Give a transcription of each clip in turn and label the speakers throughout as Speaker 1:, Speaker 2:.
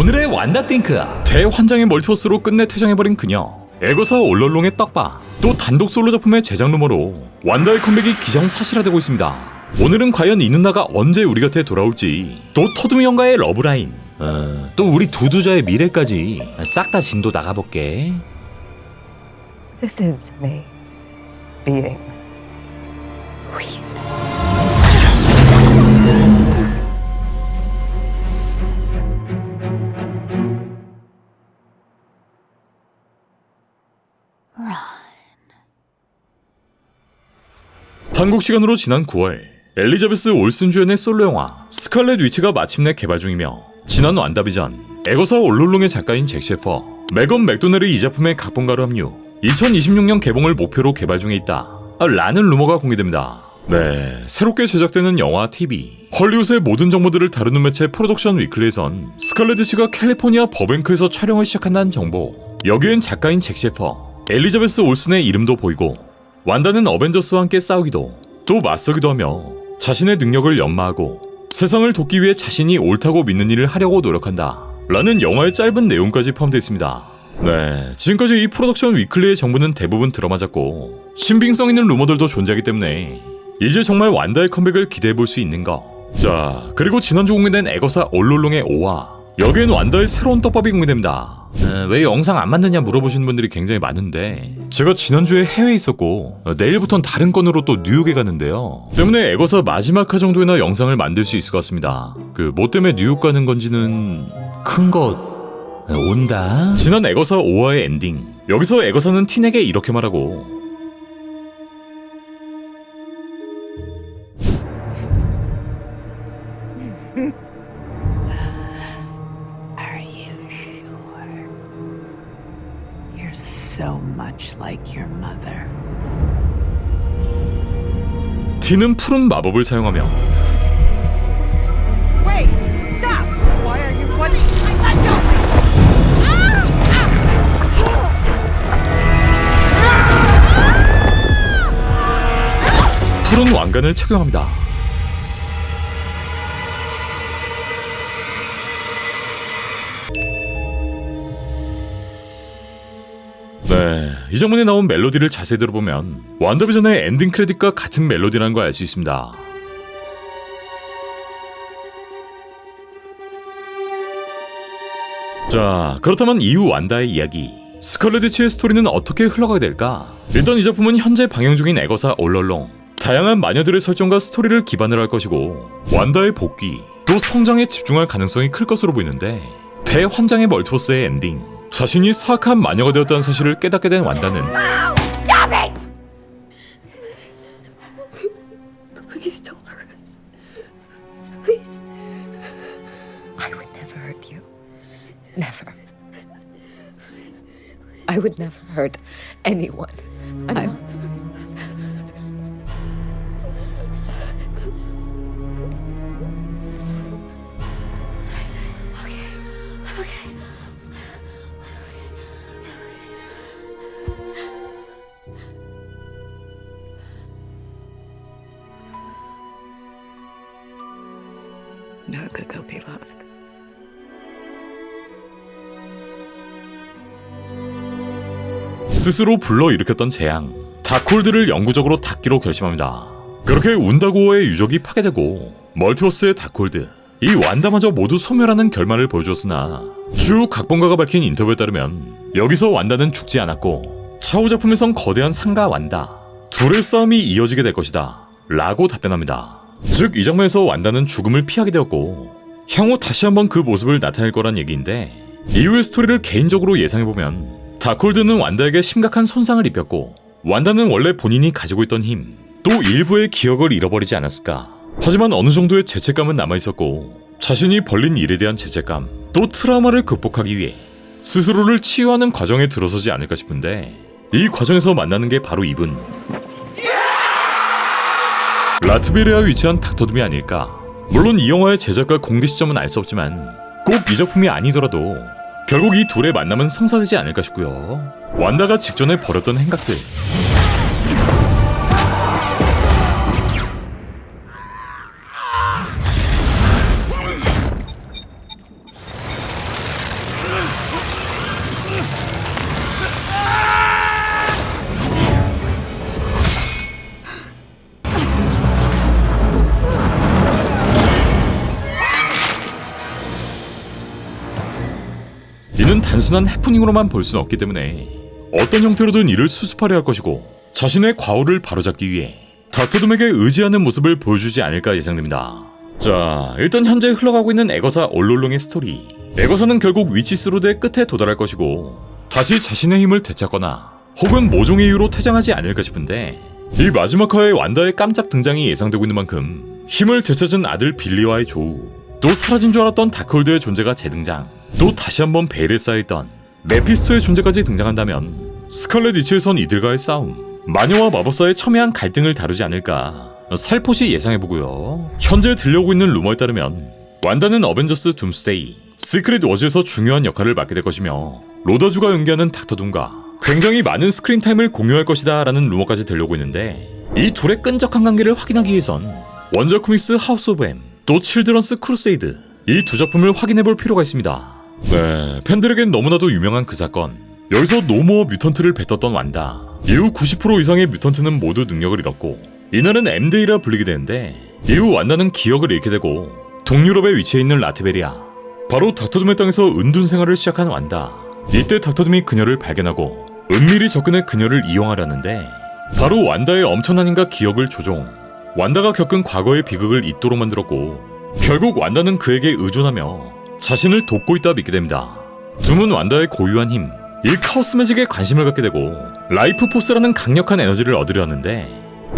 Speaker 1: 오늘의 완다띵크, 대환장의 멀티버스로 끝내 퇴장해버린 그녀, 에거사 올롤롱의 떡밥, 또 단독 솔로 작품의 제작 루머로 완다의 컴백이 기정사실화되고 있습니다. 오늘은 과연 이 누나가 언제 우리 곁에 돌아올지, 또 터둠이 형과의 러브라인, 또 우리 두두자의 미래까지 싹 다 진도 나가볼게.
Speaker 2: This is me being reason.
Speaker 1: 한국 시간으로 지난 9월, 엘리자베스 올슨 주연의 솔로 영화 스칼렛 위치가 마침내 개발 중이며, 지난 완다비전, 에거사 올롤롱의 작가인 잭 셰퍼, 메건 맥도넬이 이 작품의 각본가로 합류, 2026년 개봉을 목표로 개발 중에 있다 라는 루머가 공개됩니다. 네, 새롭게 제작되는 영화, TV, 헐리우드의 모든 정보들을 다루는 매체 프로덕션 위클리에선 스칼렛 위치가 캘리포니아 버뱅크에서 촬영을 시작한다는 정보, 여기엔 작가인 잭 셰퍼, 엘리자베스 올슨의 이름도 보이고, 완다는 어벤져스와 함께 싸우기도, 또 맞서기도 하며 자신의 능력을 연마하고 세상을 돕기 위해 자신이 옳다고 믿는 일을 하려고 노력한다 라는 영화의 짧은 내용까지 포함되어 있습니다. 네, 지금까지 이 프로덕션 위클리의 정보는 대부분 들어맞았고 신빙성 있는 루머들도 존재하기 때문에 이제 정말 완다의 컴백을 기대해볼 수 있는 거. 자, 그리고 지난주 공개된 에거사 올롤롱의 5화, 여기엔 완다의 새로운 떡밥이 공개됩니다. 왜 영상 안 만드냐 물어보시는 분들이 굉장히 많은데, 제가 지난주에 해외에 있었고 내일부터는 다른 건으로 또 뉴욕에 가는데요, 때문에 에거사 마지막 화 정도에나 영상을 만들 수 있을 것 같습니다. 뭐 때문에 뉴욕 가는 건지는 큰 것 온다. 지난 에거사 5화의 엔딩, 여기서 에거사는 틴에게 이렇게 말하고,
Speaker 3: So much like your mother.
Speaker 1: 틴은 푸른 마법을 사용하며
Speaker 3: Wait, stop! Why are you punching? Let go!
Speaker 1: 푸른 왕관을 착용합니다. 네, 이 장면에 나온 멜로디를 자세히 들어보면 완다비전의 엔딩 크레딧과 같은 멜로디라는 걸 알 수 있습니다. 자, 그렇다면 이후 완다의 이야기, 스칼렛 위치의 스토리는 어떻게 흘러가게 될까? 일단 이 작품은 현재 방영 중인 에거사 올롤롱, 다양한 마녀들의 설정과 스토리를 기반으로 할 것이고, 완다의 복귀, 또 성장에 집중할 가능성이 클 것으로 보이는데, 대환장의 멀티버스의 엔딩, 자신이 사악한 마녀가 되었다는 사실을 깨닫게 된 완다는
Speaker 2: Stop it! Please don't hurt us. Please. I would never hurt you. Never. I would never hurt anyone. No good they'll be loved.
Speaker 1: 스스로 불러일으켰던 재앙, 다크홀드를 영구적으로 닫기로 결심합니다. 그렇게 운다고어의 유적이 파괴되고 멀티버스의 다크홀드, 이 완다마저 모두 소멸하는 결말을 보여주었으나, 주 각본가가 밝힌 인터뷰에 따르면 여기서 완다는 죽지 않았고 차후 작품에선 거대한 상과 완다, 둘의 싸움이 이어지게 될 것이다 라고 답변합니다. 즉, 이 장면에서 완다는 죽음을 피하게 되었고 향후 다시 한번 그 모습을 나타낼 거란 얘기인데, 이후의 스토리를 개인적으로 예상해보면 다크홀드는 완다에게 심각한 손상을 입혔고, 완다는 원래 본인이 가지고 있던 힘, 또 일부의 기억을 잃어버리지 않았을까. 하지만 어느 정도의 죄책감은 남아있었고, 자신이 벌린 일에 대한 죄책감, 또 트라우마를 극복하기 위해 스스로를 치유하는 과정에 들어서지 않을까 싶은데, 이 과정에서 만나는 게 바로 이분, 라트베리아에 위치한 닥터둠이 아닐까. 물론 이 영화의 제작과 공개 시점은 알 수 없지만 꼭 이 작품이 아니더라도 결국 이 둘의 만남은 성사되지 않을까 싶고요. 완다가 직전에 벌였던 행각들, 이는 단순한 해프닝으로만 볼 수는 없기 때문에 어떤 형태로든 이를 수습하려 할 것이고 자신의 과오를 바로잡기 위해 닥터둠에게 의지하는 모습을 보여주지 않을까 예상됩니다. 자, 일단 현재 흘러가고 있는 에거사 올롤롱의 스토리. 에거사는 결국 위치스로드의 끝에 도달할 것이고 다시 자신의 힘을 되찾거나 혹은 모종의 이유로 퇴장하지 않을까 싶은데 이 마지막 화에 완다의 깜짝 등장이 예상되고 있는 만큼 힘을 되찾은 아들 빌리와의 조우, 또 사라진 줄 알았던 다크홀드의 존재가 재등장, 또 다시 한번 베일에 쌓여있던 메피스토의 존재까지 등장한다면 스칼렛 위치에선 이들과의 싸움, 마녀와 마법사의 첨예한 갈등을 다루지 않을까 살포시 예상해보고요. 현재 들려오고 있는 루머에 따르면 완다는 어벤져스 둠스데이, 시크릿 워즈에서 중요한 역할을 맡게 될 것이며 로더주가 연기하는 닥터둠과 굉장히 많은 스크린 타임을 공유할 것이다 라는 루머까지 들려오고 있는데 이 둘의 끈적한 관계를 확인하기 위해선 원작 코믹스 하우스 오브 M, 또 칠드런스 크루세이드 이 두 작품을 확인해볼 필요가 있습니다. 네, 팬들에겐 너무나도 유명한 그 사건, 여기서 노모어 뮤턴트를 뱉었던 완다, 이후 90% 이상의 뮤턴트는 모두 능력을 잃었고 이날은 M데이라 불리게 되는데 이후 완다는 기억을 잃게 되고 동유럽에 위치해 있는 라트베리아, 바로 닥터둠의 땅에서 은둔 생활을 시작한 완다. 이때 닥터둠이 그녀를 발견하고 은밀히 접근해 그녀를 이용하려는데 바로 완다의 엄청난 힘과 기억을 조종, 완다가 겪은 과거의 비극을 잊도록 만들었고 결국 완다는 그에게 의존하며 자신을 돕고 있다 믿게 됩니다. 둠은 완다의 고유한 힘, 이 카오스 매직에 관심을 갖게 되고 라이프 포스라는 강력한 에너지를 얻으려 하는데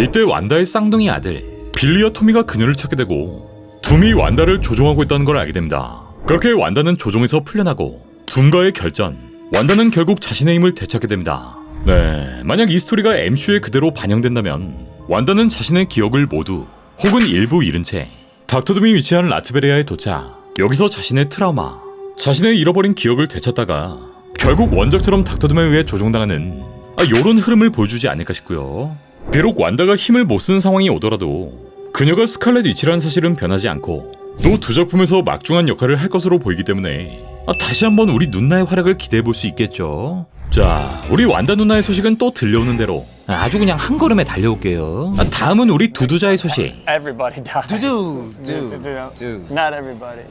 Speaker 1: 이때 완다의 쌍둥이 아들 빌리와 토미가 그녀를 찾게 되고 둠이 완다를 조종하고 있다는 걸 알게 됩니다. 그렇게 완다는 조종에서 풀려나고 둠과의 결전, 완다는 결국 자신의 힘을 되찾게 됩니다. 네, 만약 이 스토리가 MCU에 그대로 반영된다면 완다는 자신의 기억을 모두 혹은 일부 잃은 채 닥터둠이 위치한 라트베리아에 도착, 여기서 자신의 트라우마, 자신의 잃어버린 기억을 되찾다가 결국 원작처럼 닥터둠에 의해 조종당하는 요런 흐름을 보여주지 않을까 싶고요. 비록 완다가 힘을 못 쓴 상황이 오더라도 그녀가 스칼렛 위치라는 사실은 변하지 않고 또 두 작품에서 막중한 역할을 할 것으로 보이기 때문에 다시 한번 우리 누나의 활약을 기대해볼 수 있겠죠. 자, 우리 완다 누나의 소식은 또 들려오는 대로 아주 그냥 한 걸음에 달려올게요. 다음은 우리 두두자의 소식.
Speaker 4: Everybody dies. Not everybody.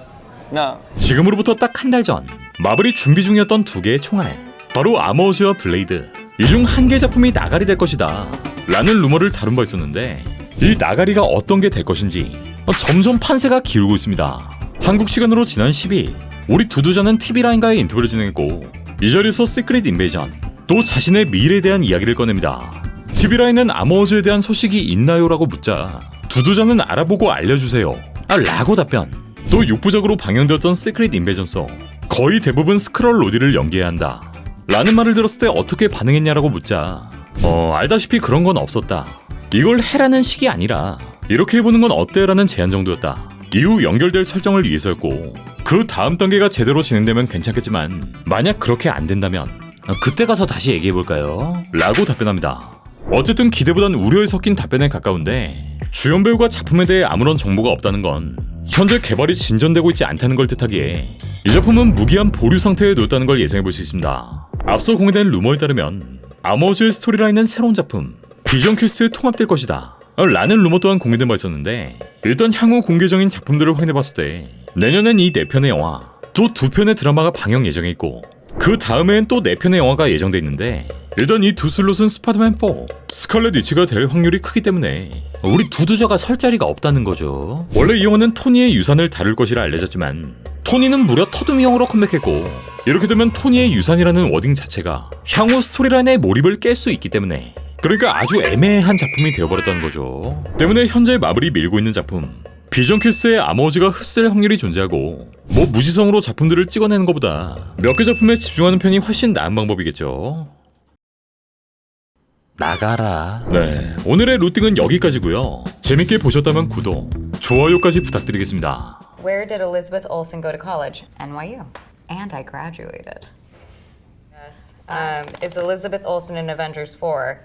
Speaker 4: No.
Speaker 1: 지금으로부터 딱 한 달 전 마블이 준비 중이었던 두 개의 총알, 바로 아머워즈와 블레이드, 이 중 한 개 작품이 나가리 될 것이다 라는 루머를 다룬 바 있었는데 이 나가리가 어떤 게 될 것인지 점점 판세가 기울고 있습니다. 한국 시간으로 지난 10일 우리 두두자는 TV라인과의 인터뷰를 진행했고 이 자리에서 시크릿 인베이전, 또 자신의 미래에 대한 이야기를 꺼냅니다. TV라인은 아머워즈에 대한 소식이 있나요? 라고 묻자 두두자는 알아보고 알려주세요 라고 답변. 또 6부작으로 방영되었던 시크릿 인베이전서 거의 대부분 스크롤 로디를 연기해야 한다 라는 말을 들었을 때 어떻게 반응했냐라고 묻자 알다시피 그런 건 없었다, 이걸 해라는 식이 아니라 이렇게 해보는 건 어때? 라는 제안 정도였다. 이후 연결될 설정을 위해서였고 그 다음 단계가 제대로 진행되면 괜찮겠지만 만약 그렇게 안 된다면 그때 가서 다시 얘기해볼까요? 라고 답변합니다. 어쨌든 기대보단 우려에 섞인 답변에 가까운데 주연 배우가 작품에 대해 아무런 정보가 없다는 건 현재 개발이 진전되고 있지 않다는 걸 뜻하기에 이 작품은 무기한 보류 상태에 놓였다는 걸 예상해볼 수 있습니다. 앞서 공개된 루머에 따르면 아머워즈의 스토리라인은 새로운 작품 비전 퀘스트에 통합될 것이다 라는 루머 또한 공개된 바 있었는데 일단 향후 공개정인 작품들을 확인해봤을 때 내년엔 이 4편의 영화, 또 2편의 드라마가 방영 예정에 있고 그 다음엔 또 4편의 영화가 예정돼 있는데 일단 이 두 슬롯은 스파이더맨 4, 스칼렛 위치가 될 확률이 크기 때문에 우리 두두자가 설 자리가 없다는 거죠. 원래 이 영화는 토니의 유산을 다룰 것이라 알려졌지만 토니는 무려 터둠이 형으로 컴백했고 이렇게 되면 토니의 유산이라는 워딩 자체가 향후 스토리라인의 몰입을 깰 수 있기 때문에 그러니까 아주 애매한 작품이 되어버렸다는 거죠. 때문에 현재 마블이 밀고 있는 작품 비전 퀘스트에 아머워즈가 흡수할 확률이 존재하고 무지성으로 작품들을 찍어내는 것보다 몇 개 작품에 집중하는 편이 훨씬 나은 방법이겠죠. 나가라. 네, 오늘의 루팅은 여기까지고요. 재밌게 보셨다면 구독, 좋아요까지 부탁드리겠습니다.
Speaker 5: Where did Elizabeth Olsen go to college? NYU. And I graduated. Yes. Is Elizabeth Olsen in Avengers 4?